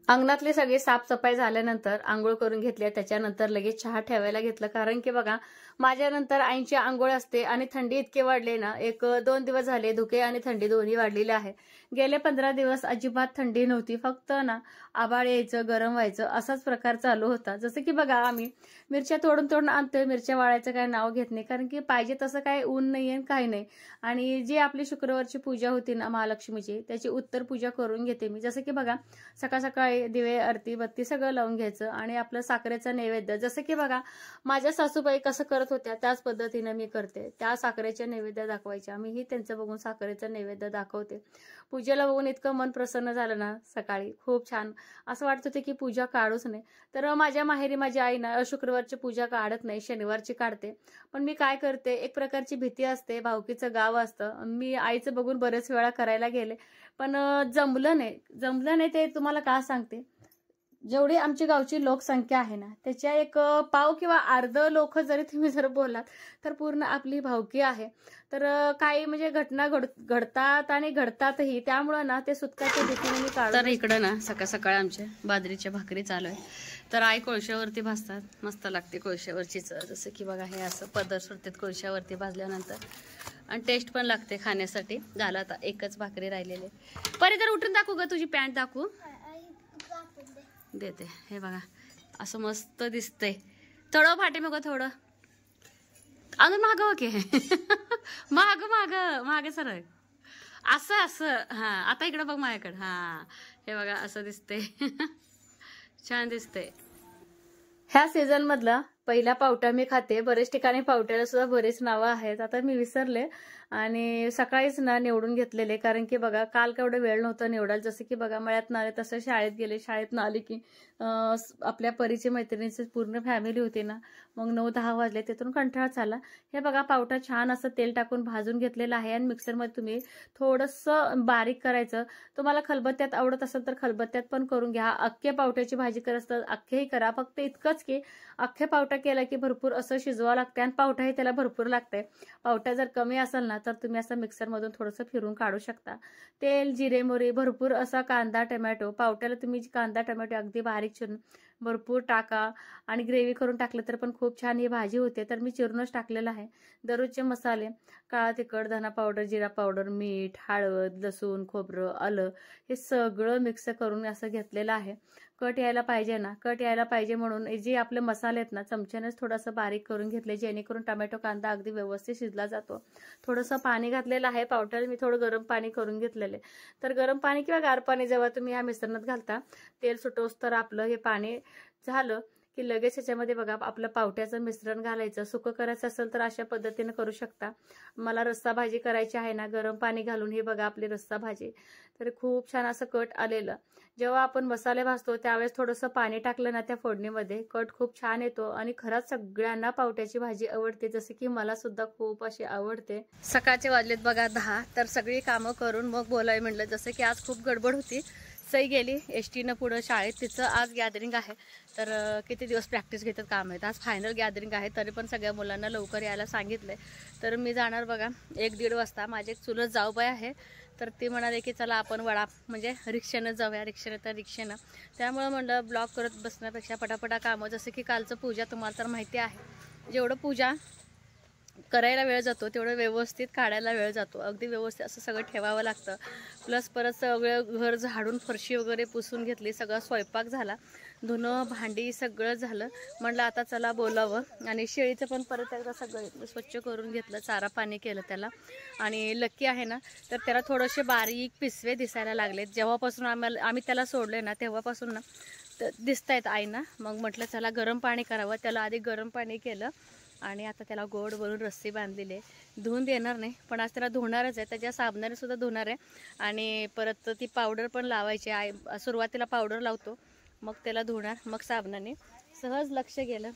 अंगणातली सगळी साफसफाई झाल्यानंतर आंघोळ करून घेतली. त्याच्यानंतर लगेच चहा ठेवायला घेतलं, कारण की बघा माझ्यानंतर आईची आंघोळ असते आणि थंडी इतके वाढले ना, 1-2 दिवस झाले धुके आणि थंडी दोन्ही वाढलेले आहे. गेले 15 दिवस अजिबात थंडी नव्हती, फक्त ना आभाळ यायचं, गरम व्हायचं असाच प्रकार चालू होता. जसं की बघा आम्ही मिरच्या तोडून आणतोय, मिरच्या वाळायचं काय नाव घेत नाही, कारण की पाहिजे तसं काय ऊन नाहीये काही नाही. आणि जी आपली शुक्रवारची पूजा होती ना महालक्ष्मीची, त्याची उत्तर पूजा करून घेते मी. जसं की बघा सकाळ सकाळी दिवे आरती बत्ती सगळं लावून घ्यायचं आणि आपलं साखरेचा नैवेद्य, जसं की बघा माझ्या सासूबाई कसं करत होत्या त्याच पद्धतीने मी करते. त्या साखरेच्या नैवेद्य दाखवायच्या, मीही त्यांचं बघून साखरेचा नैवेद्य दाखवते. पूजेला बघून इतकं मन प्रसन्न झालं ना, सकाळी खूप छान असं वाटत होते की पूजा काढूच नाही. तर माझ्या माहेरी माझी आई ना शुक्रवारची पूजा काढत नाही, शनिवारची काढते. पण मी काय करते, एक प्रकारची भीती असते, भावकीचं गाव असतं. मी आईचं बघून बरेच वेळा करायला गेले, पण जमलं नाही. ते तुम्हाला का सांगते, जेवढी आमची गावची लोकसंख्या आहे ना, त्याच्या एक पाव किंवा अर्ध लोक जरी तुम्ही जर बोलात तर पूर्ण आपली भावकी आहे. तर काही म्हणजे घटना घडतात आणि घडतातही, त्यामुळं ना ते सुटकाच्या भीतीने मी काढ. तर इकडं ना सकाळ सकाळ आमच्या बाजरीच्या भाकरी चालू आहे. तर आई कोळशावरती भाजतात, मस्त लागते कोळशावरची चव. जसं की बघा हे असं पदर सुटतात कोळशावरती भाजल्यानंतर, आणि टेस्ट पण लागते खाण्यासाठी. झालं आता एकच भाकरी राहिलेली. परी तर उठून दाखवू ग, तुझी पॅन्ट दाखवू देते. हे बघा असं मस्त दिसतंय. थोडं फाटे मग थोडं अजून माग ओके माग सर असं हा. आता इकडं बघ माझ्याकडे, हा हे बघा असं दिसतंय छान दिसतंय. ह्या सीझन मधला पहिला पावटा मी खाते. बरेच ठिकाणी पावट्याला सुद्धा बरेच नावं आहेत, आता मी विसरले. आणि सकाळीच ना निवडून घेतलेले, कारण की बघा काल केवढं वेळ नव्हतं निवडायला. जसं की बघा मळ्यात आले, तसं शाळेत गेले, शाळेत आले की आपल्या परीची मैत्रिणीची पूर्ण फॅमिली होती ना, मग 9-10 वाजले, तिथून कंटाळाच आला. हे बघा पावटा छान असं तेल टाकून भाजून घेतलेला आहे, आणि मिक्सरमध्ये तुम्ही थोडंसं बारीक करायचं. तुम्हाला खलबत्त्यात आवडत असेल तर खलबत्त्यात पण करून घ्या. अख्ख्या पावट्याची भाजी करत असतात अख्खेही करा, फक्त इतकंच की अख्खे पावटा केला की भरपूर असं शिजवावं लागते, आणि पावटाही त्याला भरपूर लागतंय. पावटा जर कमी असेल ना तर तुम्ही असं मिक्सरमधून थोडंसं फिरून काढू शकता. तेल, जिरे, मोहरी, भरपूर असा कांदा, टोमॅटो, पावट्याला तुम्ही कांदा टोमॅटो अगदी बारीक चिरून भरपूर टाका, आणि ग्रेव्ही करून टाकलं तर पण खूप छान ही भाजी होते. तर मी चिरूनच टाकलेलं आहे. दररोजचे मसाले, काळा तिखट, धना पावडर, जिरा पावडर, मीठ, हळद, लसूण, खोबरं, आलं हे सगळं मिक्स करून असं घेतलेलं आहे. कट यायला पाहिजे ना, कट यायला पाहिजे म्हणून जे आपले मसाले आहेत ना चमच्यानेच थोडंसं बारीक करून घेतले, जेणेकरून टोमॅटो कांदा अगदी व्यवस्थित शिजला जातो. थोडंसं पाणी घातलेलं आहे पावट्याला मी, थोडं गरम पाणी करून घेतलेले. तर गरम पाणी किंवा गार पाणी जेव्हा तुम्ही ह्या मिश्रणात घालता, तेल सुटोस तर आपलं हे पाणी झालं की लगेच ह्याच्यामध्ये बघा आपलं पावट्याचं मिश्रण घालायचं. सुकं करायचं असेल तर अशा पद्धतीने करू शकता. मला रस्सा भाजी करायची आहे ना, गरम पाणी घालून ही बघा आपली रस्सा भाजी. तर खूप छान असं कट आलेलं. जेव्हा आपण मसाले भाजतो त्यावेळेस थोडंसं पाणी टाकलं ना त्या फोडणीमध्ये, कट खूप छान येतो, आणि खरंच सगळ्यांना पावट्याची भाजी आवडते, जसं की मला सुद्धा खूप अशी आवडते. सकाळचे वाजलेत बघा 10. तर सगळी कामं करून मग बोलाय म्हटलं, जसं की आज खूप गडबड होती. सई गेली एसटीनं पुढं शाळेत, तिचं आज गॅदरिंग आहे. तर किती दिवस प्रॅक्टिस घेतात काम आहेत, आज फायनल गॅदरिंग आहे. तरी पण सगळ्या मुलांना लवकर यायला सांगितलंय. तर मी जाणार बघा 1-1:30 वाजता. माझे एक चुलत जाऊबाई आहे, तर ती म्हणाले की चला आपण म्हणजे रिक्षानं जाऊया, रिक्षानं. त्यामुळे म्हणलं ब्लॉग करत बसण्यापेक्षा पटापटा कामं, जसं की कालचं पूजा तुम्हाला तर माहिती आहे, जेवढं पूजा करायला वेळ जातो तेवढं व्यवस्थित काढायला वेळ जातो. अगदी व्यवस्थित असं सगळं ठेवावं लागतं. प्लस परत सगळं घर झाडून फरशी वगैरे पुसून घेतली, सगळा स्वयंपाक झाला, धुणं भांडी सगळं झालं. म्हटलं आता चला बोलावं. आणि शेळीचं पण परत एकदा सगळं स्वच्छ करून घेतलं, चारा पाणी केलं त्याला. आणि लक्की आहे ना, तर त्याला थोडेसे बारीक पिसवे दिसायला लागलेत. जेव्हापासून आम्ही त्याला सोडले ना तेव्हापासून ना दिसत आहेत आईना. मग म्हटलं चला गरम पाणी करावं. त्याला आधी गरम पाणी केलं, आणि आता त्याला गोड भरून रस्सी बांधलेली आहे. धुवून देणार नाही, पण आज त्याला धुणारच आहे. त्याच्या साबणाने सुद्धा धुणार आहे, आणि परत ती पावडर पण लावायची आहे. सुरुवातीला पावडर लावतो, मग त्याला धुणार, मग साबणाने. सहज लक्ष गेलं,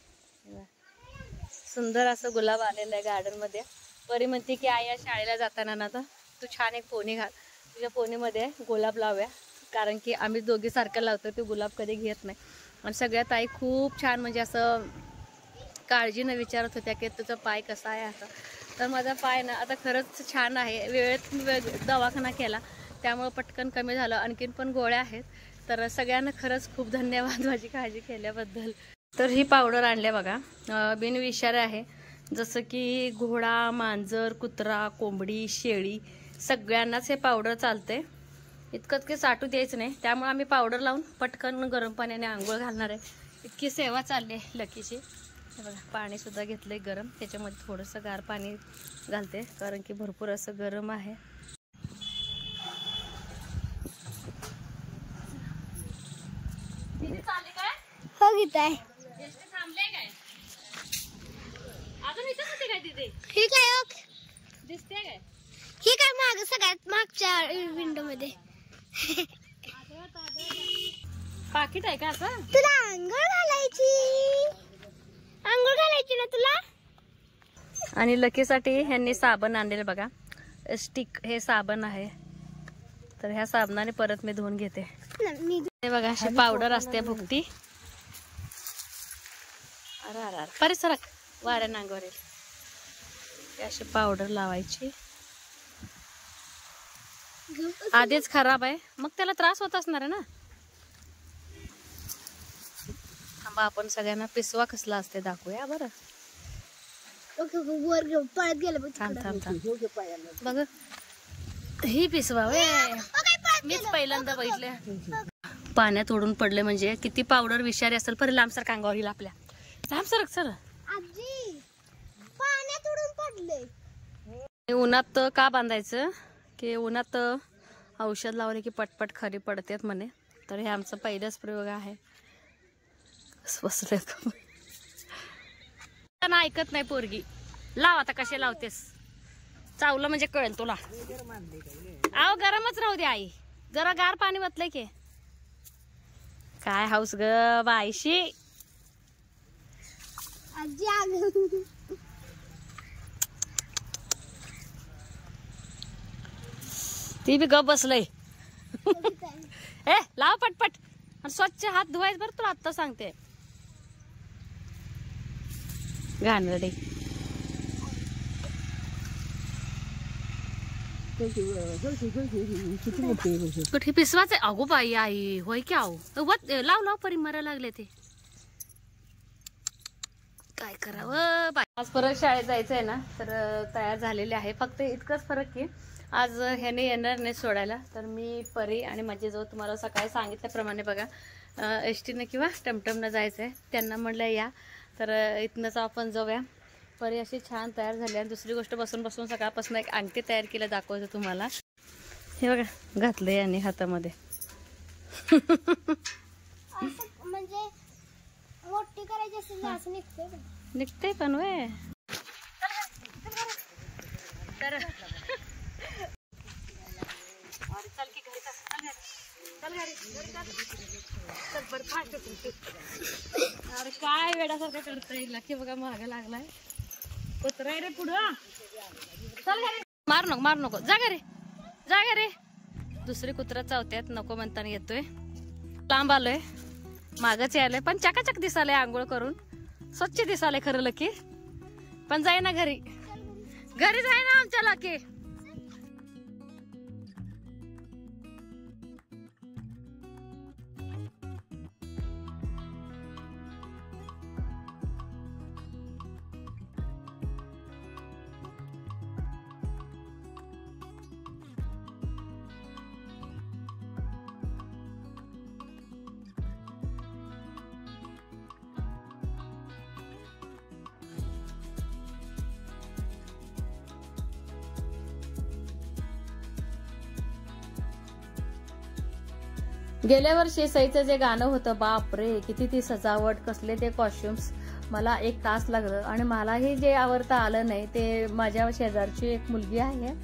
सुंदर असं गुलाब आलेलं आहे गार्डनमध्ये. परी म्हणते की आई या शाळेला जाताना ना तर तू छान एक पोनी घाल, तुझ्या पोनीमध्ये गुलाब लावूया, कारण की आम्ही दोघी सारखं लावतो, ते गुलाब कधी घेत नाही. आणि सगळ्यात आई खूप छान म्हणजे असं काळजीनं विचारत होत्या की तुझा पाय कसा आहे आता. तर माझा पाय ना आता खरंच छान आहे. वेळेत दवाखाना केला त्यामुळे पटकन कमी झालं. आणखीन पण गोळ्या आहेत तर सगळ्यांना खरंच खूप धन्यवाद माझी काळजी केल्याबद्दल. तर ही पावडर आणल्या बघा, बिनविषारी आहे. जसं की घोडा, मांजर, कुत्रा, कोंबडी, शेळी सगळ्यांनाच हे पावडर चालते. इतकं साठू द्यायचं नाही. त्यामुळे आम्ही पावडर लावून पटकन गरम पाण्याने आंघोळ घालणार आहे. इतकी सेवा चालली आहे लकीची. हे बघा पाणीसुद्धा घेतलंय गरम. त्याच्यामध्ये थोडंसं गार पाणी घालते कारण की भरपूर असं गरम आहे. हो गीत आहे. ही काय दिसते काय? ही काय माग सगळ्यात मागच्या विंडो मध्ये पाकिट आहे का असं? तुला आंघोळ घालायची ना तुला. आणि लकीसाठी ह्यांनी साबण आणलेलं बघा, स्टिक हे साबण आहे. तर ह्या साबणाने परत मी धुवून घेते. हे बघा अशी पावडर असते भुकटी. अरे परिसरात वाऱ्या नांगवर अशी पावडर लावायची. आधीच खराब आहे मग त्याला त्रास होत असणार आहे ना. थांबा आपण सगळ्यांना पिसवा कसला असते दाखवूया बरं. पळत गेलं बघ ही पिसवा मीच पहिल्यांदा बघितलं. पाण्यात उडून पडले म्हणजे किती पावडर विषारी असेल. पर लांबसर कांगावर येईल आपल्या. लांब सरक सर. पाण्यात उडून पडले. उन्हात का बांधायचं की उन्हात औषध लावले की पटपट खरी पडतात म्हणे. तर हे आमचं पहिलाच प्रयोग आहे. बसले ऐकत नाही पोरगी. लाव आता कसे लावतेस. चावलं म्हणजे कळेल तुला. आव गरमच राहू दे आई. जरा गार पाणी वतलंय की काय हाऊस ग बाईशी. ती बी गप बसलय. ए लाव पटपट. स्वच्छ हात धुवायच बरं तुला आत्ता सांगते. घाणरडे कुठे पिसवाच आहे. अगो बाई आई होय की आहो. लाव लाव परी मरायला लागले ते. काय करावं बाई. आज परत शाळेत जायचंय ना तर तयार झालेले आहे. फक्त इतकंच फरक की आज ह्याने येणार नाही सोडायला. तर मी परी आणि माझे जो तुम्हाला सकाळी सांगितल्याप्रमाणे बघा एसटीने किंवा टमटमनं जायचं आहे. त्यांना म्हणलं या तर इथनंच आपण जाऊया. परी अशी छान तयार झाली. आणि दुसरी गोष्ट बसून बसून सकाळपासून एक अंगठी तयार केलं दाखवतो तुम्हाला. हे बघा घातलं याने हातामध्ये. म्हणजे मोठी करायची असेल असं निघते पण वे. तर अरे काय वेडासारखं करतोय. लकी बघा मागं लागलाय. कुत्रा रे पुढं. चल घरी. मार नको जा घरी. दुसरी कुत्रा चावत्यात नको म्हणताना येतोय. लांब आलोय मागच यायलंय पण चकाचक दिसालय. आंघोळ करून स्वच्छ दिसालय खरं लकी. पण जाय ना घरी जाय ना आमच्या लकी. गेल्या वर्षी सईचं जे गाणं होतं बापरे किती ती सजावट कसले ते कॉस्ट्युम्स. मला 1 तास लागलं आणि मलाही जे आवडता आलं नाही. ते माझ्या शेजारची एक मुलगी आहे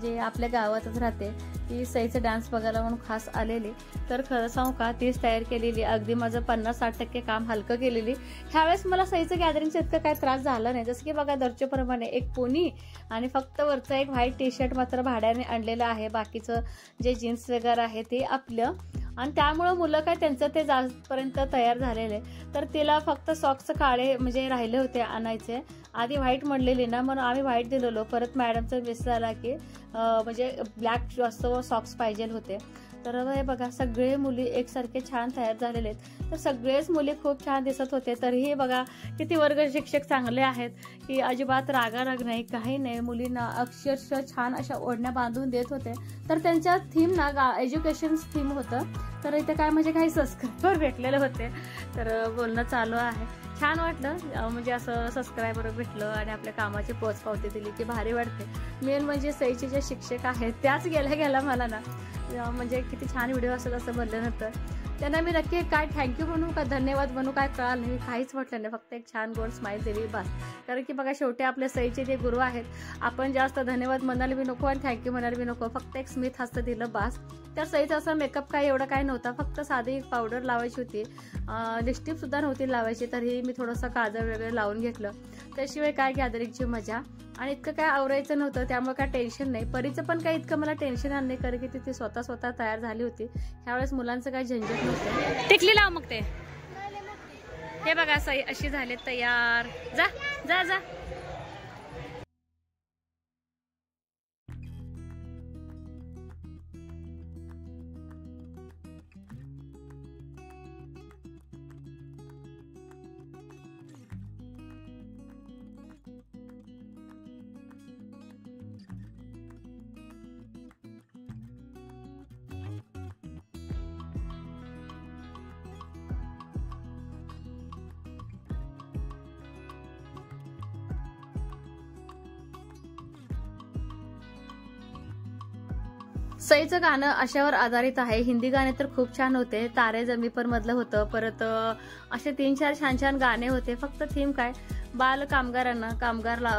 जे आपल्या गावातच राहते. ती सईचं डान्स बघायला म्हणून खास आलेली. तर खरं सांगू का तीच तयार केलेली. अगदी माझं 50-60% काम हलकं केलेली. ह्यावेळेस मला सईचं गॅदरिंगचं इतकं काही त्रास झाला नाही. जसं की बघा दरच्याप्रमाणे एक पोनी आणि फक्त वरचं एक व्हाईट टी शर्ट मात्र भाड्याने आणलेलं आहे. बाकीचं जे जीन्स वगैरे आहे ते आपलं. आणि त्यामुळं मुलं काय त्यांचं ते जास्तपर्यंत तयार झालेले. तर तिला फक्त सॉक्स काळे म्हणजे राहिले होते आणायचे आधी व्हाईट म्हणलेली ना, म्हणून आम्ही व्हाईट दिलेलो. परत मॅडमचा मेसेज आला की म्हणजे ब्लॅक जास्त सॉक्स पाहिजे होते. तर हे बघा सगळे मुली एकसारखे छान तयार झालेले आहेत. तर सगळेच मुली खूप छान दिसत होते. तरीही बघा किती वर्ग शिक्षक चांगले आहेत की अजिबात रागाराग नाही, काही नाही. मुलींना अक्षरशः छान अशा ओढण्या बांधून देत होते. तर त्यांच्या थीम ना एज्युकेशन थीम होतं. तर इथे काय म्हणजे काही सबस्क्रायबर भेटलेले होते. तर बोलणं चालू आहे. छान वाटलं म्हणजे असं सबस्क्रायबर भेटलं आणि आपल्या कामाची पोचपावती दिली की भारी वाटते. मेन म्हणजे सईचे जे शिक्षक आहेत त्याच गेल्या मला ना म्हणजे किती छान व्हिडिओ असतात असं बोलल्यानंतर त्यांना मी नक्की काय थँक्यू म्हणू का धन्यवाद म्हणू काय कळालं नाही. काहीच म्हटलं नाही, फक्त एक छान गोड स्माईल दिली बस. कारण की बघा शेवटी आपले सईचे जे गुरु आहेत, आपण जास्त धन्यवाद म्हणायला बी नको आणि थँक्यू म्हणायला बी नको. फक्त एक स्मित हस्त दिलं बस. तर सईचा असा मेकअप काय एवढा काय नव्हता, फक्त साधी पावडर लावायची होती, लिपस्टिक सुद्धा नव्हती लावायची. तरीही मी थोडंसं काजळ वगैरे लावून घेतलं. त्याशिवाय काय गॅदरिंगची मजा आणि इतकं काय आवरायचं नव्हतं, त्यामुळे काय टेन्शन नाही. परीचं पण काय इतकं मला टेन्शन आलं नाही, कारण की ती स्वतः तयार झाली होती. ह्यावेळेस मुलांचं काही झंझट नव्हतं. टिकली लाव मग ते. हे बघा सई अशी झाले तयार. जा जा जा. सईचं गाणं अशावर आधारित आहे. हिंदी गाणे तर खूप छान होते. तारे जमी पर मधलं होतं. परत असे 3-4 छान छान गाणे होते. फक्त थीम काय बाल कामगारांना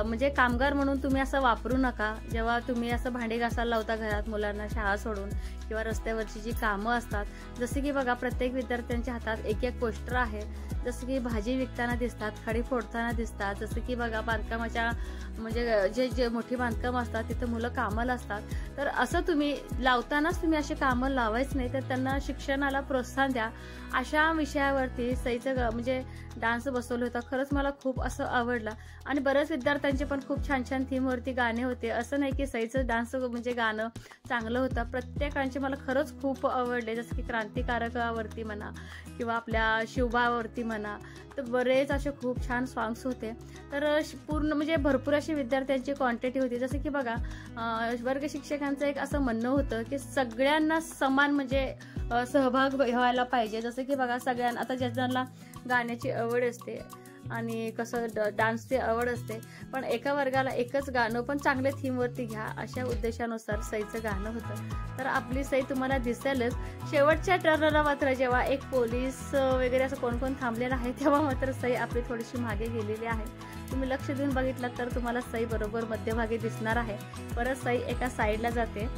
म्हणजे कामगार म्हणून तुम्ही असं वापरू नका. जेव्हा तुम्ही असं भांडे घासायला लावता घरात मुलांना शाळा सोडून किंवा रस्त्यावरची जी कामं असतात, जसे की बघा प्रत्येक विद्यार्थ्यांच्या हातात एक एक पोस्टर आहे. जसं की भाजी विकताना दिसतात, खडी फोडताना दिसतात. जसं की बघा बांधकामाच्या म्हणजे जे मोठी बांधकाम असतात तिथं मुलं कामाला असतात. तर असं तुम्ही लावतानाच तुम्ही अशी कामं लावायच नाही, तर त्यांना शिक्षणाला प्रोत्साहन द्या. अशा विषयावरती सईचं म्हणजे डान्स बसवलं होतं. खरंच मला खूप असं आवडलं आणि बऱ्याच विद्यार्थ्यांचे पण खूप छान छान थीमवरती गाणे होते. असं नाही की सईचं डान्स म्हणजे गाणं चांगलं होतं. प्रत्येकांचे मला खरंच खूप आवडले. जसं की क्रांतिकारकावरती म्हणा किंवा आपल्या शिवबावरती म्हणा, तर बरेच असे खूप छान सॉंग्स होते. तर पूर्ण म्हणजे भरपूर अशी विद्यार्थ्यांची क्वांटिटी होती. जसं की बघा वर्ग शिक्षकांचं एक असं म्हणणं होतं की सगळ्यांना समान म्हणजे सहभाग व्हायला पाहिजे. जसं की बघा सगळ्यांना आता ज्यांना गाण्याची आवड असते आणि कसं डान्सची आवड असते, पण एका वर्गाला एकच गाणं पण चांगल्या थीमवरती घ्या, अशा उद्देशानुसार सईचं गाणं होतं. तर आपली सई तुम्हाला दिसेलच. शेवटच्या टर्नला मात्र जेव्हा एक पोलीस वगैरे असं कोण कोण थांबलेलं आहे, तेव्हा मात्र सई आपली थोडीशी मागे गेलेली आहे. तुम्ही लक्ष देऊन बघितलं तर तुम्हाला सई बरोबर मध्यभागी दिसणार आहे. परत सई एका साईडला जाते.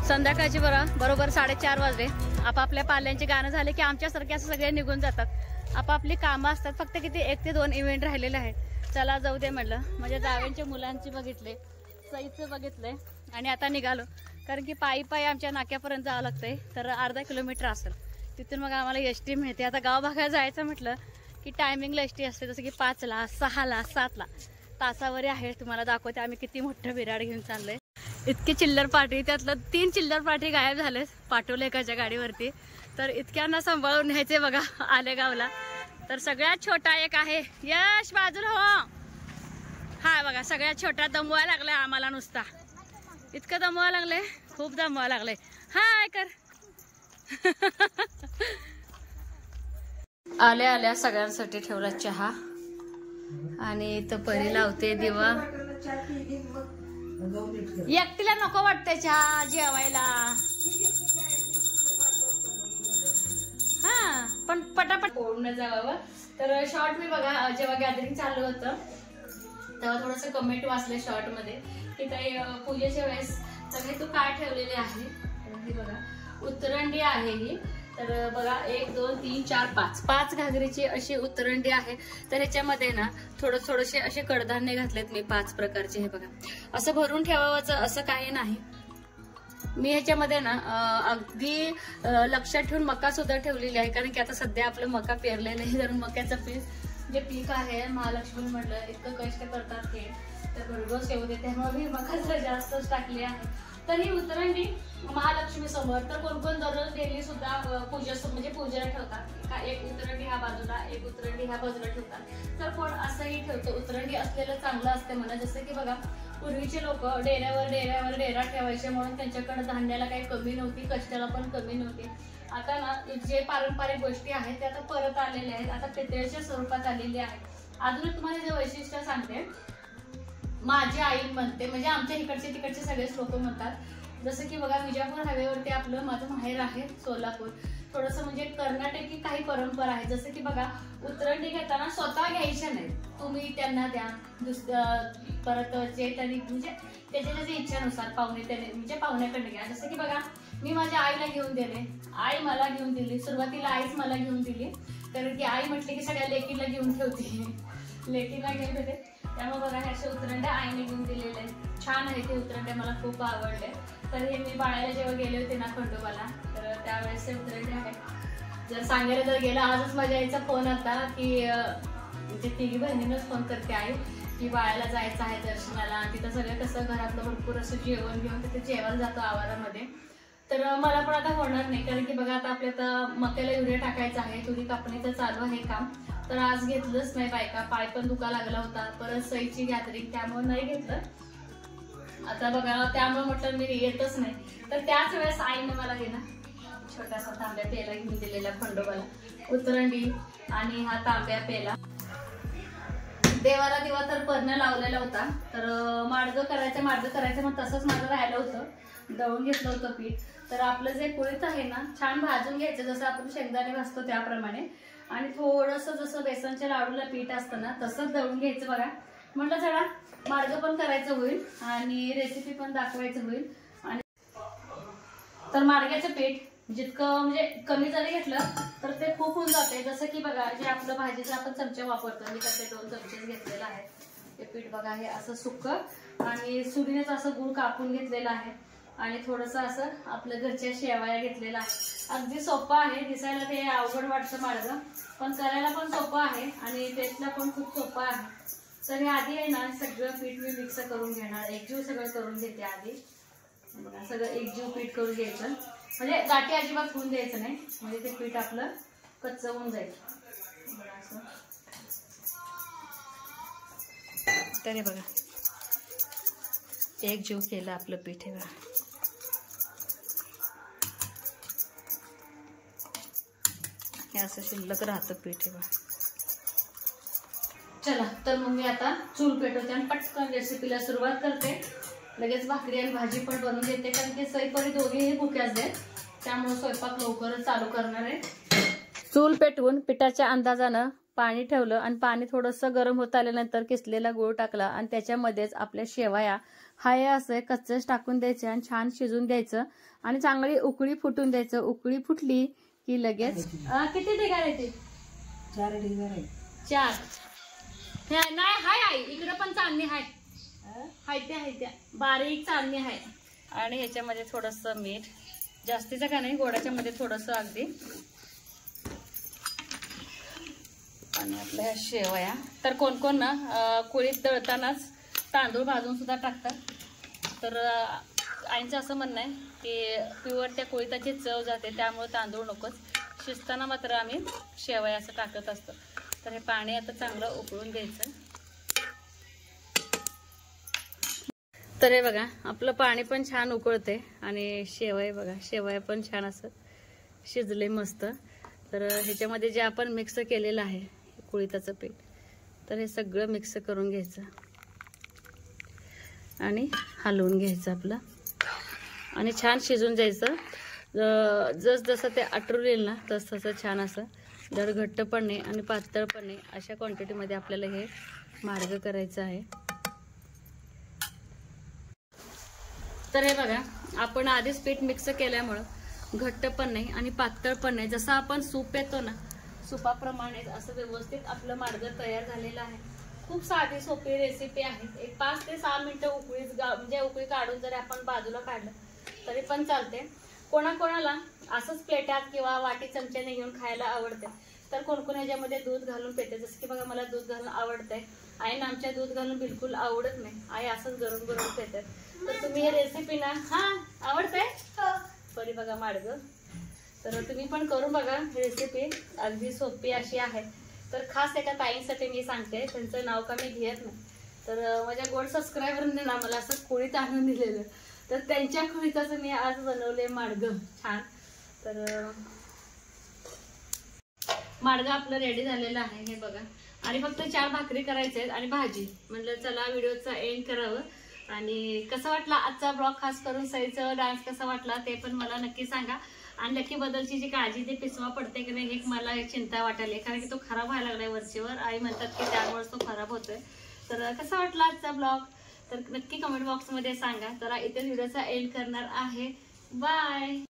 संध्याकाळची बरोबर 4:30 वाजले. आपापल्या पाल्यांचे गाणं झाले की आमच्यासारखे असं सगळे निघून जातात. आपापली कामं असतात. फक्त किती 1 ते 2 इव्हेंट राहिलेले आहेत. चला जाऊ दे म्हटलं. म्हणजे जावेंच्या मुलांची बघितले, सईचं बघितलंय आणि आता निघालो. कारण की पायी आमच्या नाक्यापर्यंत जावं लागतंय. तर अर्धा किलोमीटर असेल. तिथून मग आम्हाला एसटी मिळते. आता गाव भागात जायचं म्हटलं की टायमिंगला एसटी असते. जसं की 5ला, 6ला, 7ला तासावरी आहे. तुम्हाला दाखवते आम्ही किती मोठं विराड घेऊन चाललोय. इतकी चिल्लर पार्टी, त्यातलं 3 चिल्लर पार्टी गायब झाले. पाठवले एकाच्या गाडीवरती. तर इतक्यांना सांभाळून न्यायचे बघा आलेगावला. तर सगळ्यात छोटा एक आहे यश बाजूला हो. हा बघा सगळ्यात छोटा दमवा लागलाय आम्हाला नुसता. इतकं दमवा लागले, खूप दमवा लागले. हाय कर. आल्या आल्या सगळ्यांसाठी ठेवला चहा आणि इथं परी लावते दिवा. एकटीला नको वाटते चहा जेवायला. हा पण पटापट फोडून जावं. तर शॉर्ट मी बघा जेव्हा गॅदरिंग चालू होतं तेव्हा थोडंसं कमेंट वाचले शॉर्ट मध्ये की काही पूजेच्या वेळेस तर तू काय ठेवलेले आहे. ही बघा उतरंडी आहे ही. तर बघा 1 2 3 4 5 घागरीची अशी उतरंडी आहे. तर ह्याच्यामध्ये ना थोडेसे असे कडधान्य घातलेत मी 5 प्रकारचे. हे बघा असं भरून ठेवावंच असं काही नाही. मी ह्याच्यामध्ये ना अगदी लक्षात ठेवून मका सुद्धा ठेवलेली आहे. कारण की आता सध्या आपलं मका पेरलेलं आहे. तर मक्याचं जे पीक आहे महालक्ष्मी म्हटलं इतकं कष्ट करतात हे तर भरघोस येऊ दे. त्यामुळे मी मका जास्तच टाकली आहे. तर ही उतरंडी महालक्ष्मी समोर. तर कोण दररोज डेली सुद्धा म्हणजे पूजेला ठेवतात. एक उतरंडी ह्या बाजूला, एक उतरंडी ह्या बाजूला ठेवतात. तर कोण असंही ठेवतो. उतरंडी असलेलं चांगलं असते म्हणा. जसं की बघा पूर्वीचे लोक डेऱ्यावर डेरा ठेवायचे म्हणून त्यांच्याकडे धान्याला काही कमी नव्हती, कष्टाला पण कमी नव्हती. आता ना जे पारंपरिक गोष्टी आहेत ते आता परत आलेल्या आहेत. आता पितळेच्या स्वरूपात आलेले आहेत. अजून तुम्हाला जे वैशिष्ट्य सांगते. माझी आई म्हणते म्हणजे आमच्या इकडचे तिकडचे सगळेच लोक म्हणतात. जसं की बघा विजापूर हायवेवरती आपलं माझं माहेर आहे सोलापूर. थोडंसं म्हणजे कर्नाटकी काही परंपरा आहे. जसं की बघा उतरंडी घेताना स्वतः घ्यायच्या नाही, तुम्ही त्यांना द्या. परत जे त्यांनी म्हणजे त्याच्या इच्छेनुसार म्हणजे पाहुण्याकडे घ्या. जसं की बघा मी माझ्या आईला घेऊन दिले, आई मला घेऊन दिली. सुरुवातीला आईच मला घेऊन दिली कारण की आई म्हटली की सगळ्या लेकीला घेऊन ठेवते, लेकीला घेऊन ठेवते. त्यामुळे बघा हे असे उतरंड्या आईने घेऊन दिलेले. छान आहे ते उतरंड्या, मला खूप आवडले. तर हे मी बाळाला जेव्हा गेले होते ना खंडोबाला तर त्यावेळेस ते उतरंडे आहेत. जर सांगायला जर गेलं आजच माझ्या आईचा फोन होता की म्हणजे 3 बहिणींनाच फोन करते आई की बाळाला जायचं आहे दर्शनाला. तिथं सगळं कसं घरातलं भरपूर असं जेवण घेऊन तिथे जेवायला जातो आवारामध्ये. तर मला पण आता होणार नाही कारण की बघा आता आपल्या आता मक्याला युरिया टाकायचा आहे, तुरी कापणीचं चालू आहे काम. तर आज घेतलंच नाही बायका, पाय पण दुखा लागला होता. परत सईची गॅदरिंग त्यामुळे नाही घेतलं. आता बघा त्यामुळे म्हटलं मी येतच नाही. तर त्याच वेळेस आईने मला हे ना छोटासा तांब्या पेला घेऊन दिलेला खंडोबाला, उतरंडी आणि हा तांब्या पेला. देवाला दिवा तर पर्ण लावलेला होता. तर माडगं करायचं मग तसंच माझं राहिलं होतं. दळून घेतलं होतं पीठ. तर आपलं जे कुळीत आहे ना छान भाजून घ्यायचं जसं आपण शेंगदाणे भाजतो त्याप्रमाणे. आणि थोडंसं जसं बेसनच्या लाडूला पीठ असतं ना तसंच दळून घ्यायचं. बघा म्हटलं चला मार्ग पण करायचं होईल आणि रेसिपी पण दाखवायचं होईल. आणि तर मार्ग्याचं पीठ जितकं म्हणजे कमी जरी घेतलं तर ते खूप होऊन जाते. जसं की बघा जे आपलं भाजीचा आपण चमचा वापरतो, मी त्याचे 2 चमचे घेतलेला आहे. ते पीठ बघा हे असं सुकं आणि सुरीनेच असं गुळ कापून घेतलेलं आहे. आणि थोडंसं असं आपल्या घरच्या शेवया घेतलेला आहे. अगदी सोपं आहे. दिसायला ते अवघड वाटतं मार्ग पण करायला पण सोपं आहे आणि टेस्टला पण खूप सोपं आहे. तर हे आधी आहे ना सगळं पीठ मी मिक्स करून घेणार, एकजीव सगळं करून घेते आधी. बघा सगळं एकजीव पीठ करून घ्यायचं म्हणजे गाठी अजिबात होऊन द्यायचं नाही म्हणजे ते पीठ आपलं कच्चं होऊन जाईल. असं तर हे बघा एकजीव केलं आपलं पीठ. हे बघा हे असं शिल्लक राहतं पीठ. हे बघा चला तर मग मी आता चूल पेटवते आणि पटकन रेसिपीला सुरुवात करते. लगेच भाकरी आणि भाजी पण बनवून देते कारण की सईपरी दोघेही भुक्याच आहेत त्यामुळे स्वयंपाक लवकरच चालू करणार आहे. चूल पेटवून पिठाच्या अंदाजानं पाणी ठेवलं आणि पाणी थोडंसं गरम होत आल्यानंतर किसलेला गूळ टाकला आणि त्याच्यामध्येच आपल्या शेवया हाय असं कच्चच टाकून द्यायचं आणि छान शिजून द्यायचं आणि चांगली उकळी फुटून द्यायचं. उकळी फुटली की लगेच किती ढिगार येते? 4 ढिगार आहे. 4 नाही हाय आई इकडे पण चांदणी हाय हाय त्या बारीक चांदणी आहे. आणि ह्याच्यामध्ये थोडस मीठ, जास्तीचं का नाही, गोडाच्या मध्ये थोडस अगदी. आणि आपल्या ह्या शेवया तर कोण कोण ना कुळीत दळतानाच तांदूळ भाजून सुद्धा टाकतात. तर आईंचं असं म्हणणं आहे की प्युअर त्या कुळीताची चव जाते, त्यामुळे तांदूळ नकोच. शिजताना मात्र आम्ही शेवया असं टाकत असतो. तर हे पाणी आता चांगलं उकळून घ्यायचं. तर हे बघा आपलं पाणी पण छान उकळते आणि शेवया बघा, शेवया पण छान असं शिजले मस्त. तर ह्याच्यामध्ये जे आपण मिक्स केलेलं आहे कुळीताचं पीठ, तर हे सगळं मिक्स करून घ्यायचं आणि हलवून घ्यायचं आपलं आणि छान शिजून जायचं. जसं ते आटरून येईल ना तसं छान असं दर घट्ट पण नाही आणि पातळ पण नाही, अशा क्वांटिटीमध्ये आपल्याला हे मार्ग करायचं आहे. तर हे बघा आपण आधीच पीठ मिक्स केल्यामुळं घट्ट पण नाही आणि पातळ पण नाही. जसं आपण सूप येतो ना सुपाप्रमाणे असं व्यवस्थित आपलं मार्ग तयार झालेलं आहे. खूप साधी सोपी रेसिपी आहे. एक 5 ते 6 मिनिटं उकळी काढून जरी आपण बाजूला काढलं तरी पण चालते. कोणाकोणाला असंच प्लेटात किंवा वाटी चमच्याने घेऊन खायला आवडते, तर कोण ह्याच्यामध्ये दूध घालून पेते. जसं की बघा मला दूध घालून आवडतंय, आईनं आमच्या दूध घालून बिलकुल आवडत नाही, आई असंच गरम गरम पेतात. तर तुम्ही ही रेसिपी ना आवडते परी बघा मार्ग, तर तुम्ही पण करून बघा. रेसिपी अगदी सोपी अशी आहे. तर खास एका ताईंसाठी मी सांगते, त्यांचं नाव का मी घेत नाही, तर माझ्या गोड सबस्क्रायबरने ना मला असं कुळीत आणून दिलेलं, तर त्यांच्या कुळीताचं मी आज बनवले मार्ग छान. तर मार्ग आपलं रेडी झालेलं आहे हे बघा. आणि फक्त 4 भाकरी करायच्या आहेत आणि भाजी. म्हणलं चला व्हिडिओचा एंड करावं. आणि कसा वाटला आजचा ब्लॉग, खास करून सईचा डान्स कसा वाटला ते पण मला नक्की सांगा. आणि लकी बदलची जी काळजी ते पिसवा पडते की नाही, एक मला एक चिंता वाटायली, कारण की तो खराब व्हायला लागलाय वरचेवर. आई म्हणतात की त्यामुळेच तो खराब होतोय. तर कसा वाटला आजचा ब्लॉग तर नक्की कमेंट बॉक्समध्ये सांगा. तर इथे व्हिडिओचा एंड करणार आहे. बाय.